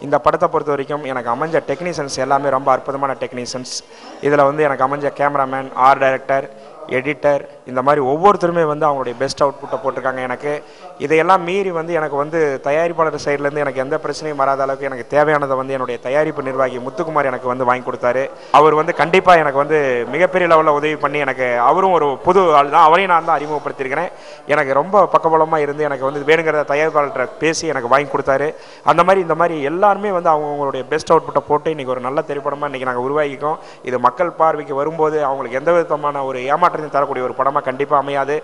இந்த படத்தை பொறுத்த வரைக்கும் எனக்கு அமைஞ்ச டெக்னீஷியன்ஸ் எல்லாமே ரொம்ப அற்புதமான டெக்னீஷியன்ஸ். இதில் வந்து எனக்கு அமைஞ்ச கேமராமேன், ஆர்ட் டைரக்டர், எடிட்டர், இந்த மாதிரி ஒவ்வொருத்தருமே வந்து அவங்களுடைய பெஸ்ட் அவுட்புட்டை போட்டிருக்காங்க. எனக்கு இதையெல்லாம் மீறி வந்து எனக்கு வந்து தயாரிப்பாளர் சைட்லேருந்து எனக்கு எந்த பிரச்சனையும் வராத அளவுக்கு எனக்கு தேவையானதை வந்து என்னுடைய தயாரிப்பு நிர்வாகி முத்துக்குமார் எனக்கு வந்து வாங்கி கொடுத்தாரு. அவர் வந்து கண்டிப்பாக எனக்கு வந்து மிகப்பெரிய லெவலில் உதவி பண்ணி, எனக்கு அவரும் ஒரு புது ஆள் தான், அவரையும் நான் தான் அறிமுகப்படுத்தியிருக்கிறேன். எனக்கு ரொம்ப பக்கபலமாக இருந்து எனக்கு வந்து வேணுங்கிறத தயாரிப்பாளர்கிட்ட பேசி எனக்கு வாங்கி கொடுத்தாரு. அந்த மாதிரி இந்த மாதிரி எல்லாருமே வந்து அவங்களுடைய பெஸ்ட் அவுட்புட்டை போட்டு இன்றைக்கி ஒரு நல்ல திரைப்படமாக இன்றைக்கி நாங்கள் உருவாக்கிக்கோம். இது மக்கள் பார்வைக்கு வரும்போது அவங்களுக்கு எந்த விதமான ஒரு ஏமாற்றத்தையும் தரக்கூடிய ஒரு படமாக கண்டிப்பாக அமையாது.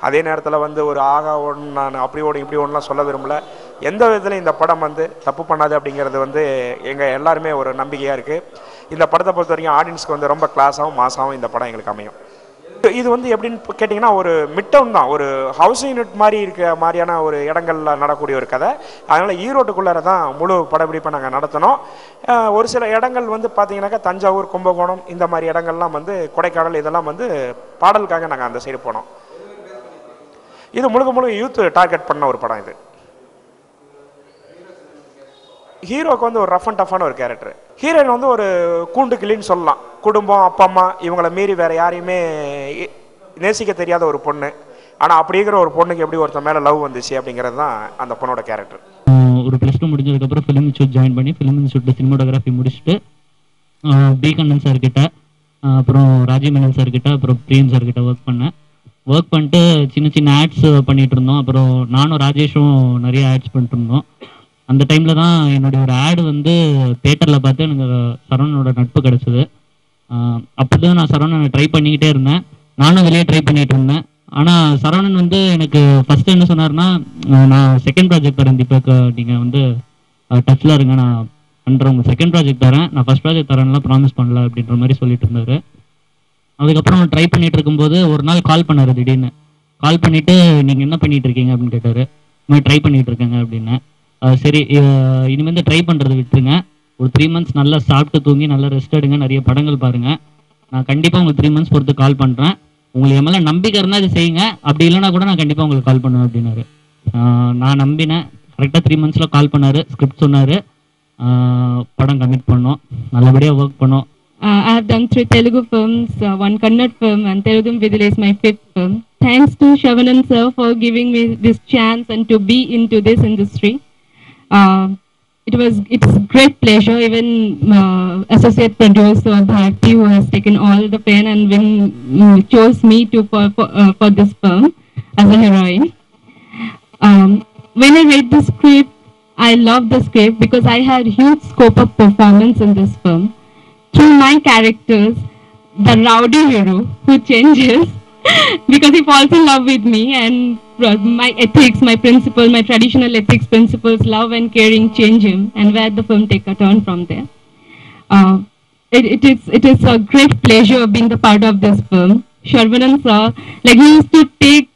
அதே நேரத்தில் வந்து ஒரு ஆகா ஒன்று நான் அப்படி ஓடும் இப்படி ஒன்றுலாம் சொல்ல விரும்பல. எந்த விதத்துலையும் இந்த படம் வந்து தப்பு பண்ணாது அப்படிங்கிறது வந்து எங்கள் எல்லாருமே ஒரு நம்பிக்கையாக இருக்குது. இந்த படத்தை பொறுத்த வரைக்கும் ஆடியன்ஸ்க்கு வந்து ரொம்ப கிளாஸாகவும் மாசாகவும் இந்த படம் எங்களுக்கு அமையும். இது வந்து எப்படின்னு கேட்டிங்கன்னா ஒரு மிட் டவுன் தான், ஒரு ஹவுசிங் யூனிட் மாதிரி இருக்க மாதிரியான ஒரு இடங்களில் நடக்கூடிய ஒரு கதை. அதனால் ஈரோட்டுக்குள்ளார தான் முழு படப்பிடிப்பை நாங்கள் நடத்தினோம். ஒரு சில இடங்கள் வந்து பார்த்திங்கனாக்கா தஞ்சாவூர், கும்பகோணம், இந்த மாதிரி இடங்கள்லாம் வந்து கொடைக்கானல், இதெல்லாம் வந்து பாடலுக்காக நாங்கள் அந்த சைடு போனோம். இது முழுக்க யூத் டார்கெட் பண்ண ஒரு படம். இது ஹீரோக்கு வந்து ஒரு ரஃப் அண்ட் டஃப்பான ஒரு கேரக்டர். ஹீரோயின் வந்து ஒரு கூண்டு கிளின்னு சொல்லலாம். குடும்பம், அப்பா அம்மா இவங்களை மீறி வேறு யாரையுமே நேசிக்க தெரியாத ஒரு பொண்ணு. ஆனால் அப்படிங்கிற ஒரு பொண்ணுக்கு எப்படி ஒருத்தன் மேலே லவ் வந்துச்சு அப்படிங்கிறது தான் அந்த பொண்ணோட கேரக்டர். ஒரு +2 முடிஞ்சதுக்கப்புறம் ஃபிலிம் இன்ஸ்டியூட் ஜாயின் பண்ணி ஃபிலிம் இன்ஸ்டியூட்டில் சினிமாட்டோகிராஃபி முடிச்சுட்டு பி கண்ணன் சார்கிட்ட, அப்புறம் ராஜீவ் மேனன் சார்கிட்ட, அப்புறம் பிரியன் சார்கிட்ட ஒர்க் பண்ணிட்டு சின்ன சின்ன ஆட்ஸ் பண்ணிகிட்டு இருந்தோம். அப்புறம் நானும் ராஜேஷும் நிறைய ஆட்ஸ் பண்ணிட்டு இருந்தோம். அந்த டைமில் தான் என்னுடைய ஒரு ஆடு வந்து தேட்டரில் பார்த்து எனக்கு சரவணனோட நட்பு கிடச்சிது. அப்போ தான் நான் சரவணனை ட்ரை பண்ணிக்கிட்டே இருந்தேன், நானும் வெளியே ட்ரை பண்ணிகிட்டு இருந்தேன். ஆனால் சரவணன் வந்து எனக்கு ஃபஸ்ட்டு என்ன சொன்னார்னா, நான் செகண்ட் ப்ராஜெக்ட் தரேன் தீபக், நீங்கள் வந்து டச்சில் இருங்க, நான் பண்ணுறேன், உங்கள் செகண்ட் ப்ராஜெக்ட் தரேன், நான் ஃபஸ்ட் ப்ராஜெக்ட் தரேன்லாம் ப்ராமிஸ் பண்ணல அப்படின்ற மாதிரி சொல்லிட்டு இருந்தார். அதுக்கப்புறம் ட்ரை பண்ணிகிட்டு இருக்கும்போது ஒரு நாள் கால் பண்ணார். திடீர்னு கால் பண்ணிவிட்டு நீங்கள் என்ன பண்ணிகிட்டு இருக்கீங்க அப்படின்னு கேட்டார். இந்த ட்ரை பண்ணிகிட்டு இருக்கேங்க அப்படின்னு. சரி, இனிமேல் ட்ரை பண்ணுறது விட்டுருங்க, ஒரு 3 months நல்லா சாப்பிட்டு தூங்கி நல்லா ரெஸ்ட் எடுங்க, நிறைய படங்கள் பாருங்கள், நான் கண்டிப்பாக உங்களுக்கு 3 months பொறுத்து கால் பண்ணுறேன், உங்களுக்கு என் மேலே நம்பிக்கை இருந்தால் இது செய்யுங்க, அப்படி இல்லைனா கூட நான் கண்டிப்பாக உங்களுக்கு கால் பண்ணுவேன் அப்படின்னாரு. நான் நம்பினேன். கரெக்டாக 3 monthsல கால் பண்ணார், ஸ்கிரிப்ட் சொன்னார், படம் கமிட் பண்ணோம், நல்லபடியாக ஒர்க் பண்ணோம். I have done 3 Telugu films, 1 Kannada film, and Telugum Vidile is my 5th film. Thanks to Shavanan sir for giving me this chance and to be into this industry. It's great pleasure. Even associate producer Bharti, who has taken all the pen and chose me for this film as a heroine. When I read the script, I loved the script because I had huge scope of performance in this film. Through my characters, the rowdy hero who changes because he falls in love with me, and my ethics, my principles, my traditional ethics principles, love and caring, change him, and where the film take a turn from there. It is a great pleasure being the part of this film. Sharvanan sir, like, he used to take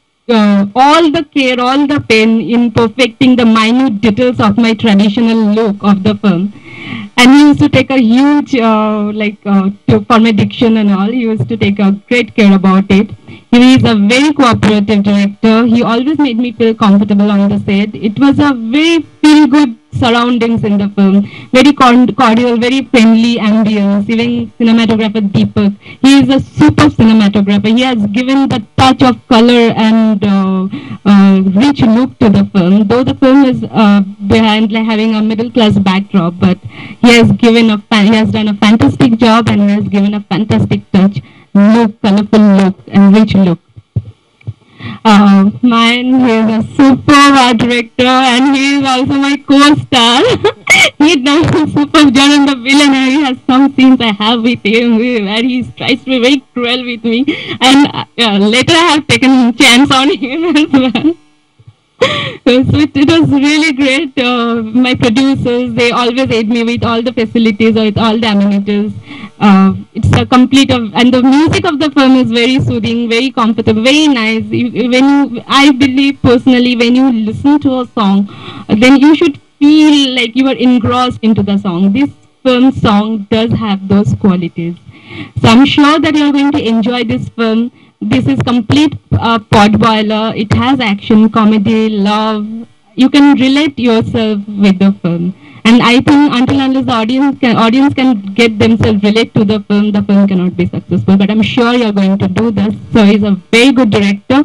all the care, all the pain in perfecting the minute details of my traditional look of the film. And he used to take a huge, for my diction and all, he used to take a great care about it. He is a very cooperative director. He always made me feel comfortable on the set. It was a very feel-good surroundings in the film. Very cordial, very friendly ambience. Even cinematographer Deepak, he is a super cinematographer. He has given the touch of color and rich look to the film. Though the film is behind, like, having a middle-class backdrop, but he has done a fantastic job, and he has given a fantastic touch, look, colorful look, and rich look. Mine, he is a super art director, and he is also my co-star. He does a super job in the villain, and he has some scenes I have with him where he tries to be very cruel with me, and later I have taken chance on him as well. So it was really great. My producers, they always aid me with all the facilities, with all the amenities. It's a complete and the music of the film is very soothing, very comfortable, very nice. I believe personally, when you listen to a song, then you should feel like you are engrossed into the song. This film song does have those qualities. So I'm sure that you're going to enjoy this film. This is complete potboiler. It has action, comedy, love. You can relate yourself with the film. And I think until unless the audience can get themselves relate to the film cannot be successful. But I'm sure you're going to do this. So he's a very good director.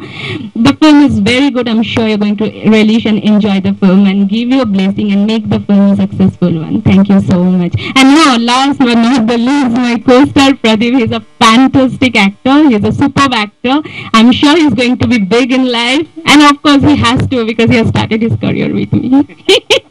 The film is very good. I'm sure you're going to relish and enjoy the film and give you a blessing and make the film a successful one. Thank you so much. And now, last but not the least, my co-star Pradeep. He's a fantastic actor. He's a superb actor. I'm sure he's going to be big in life. And of course, he has to because he has started his career with me.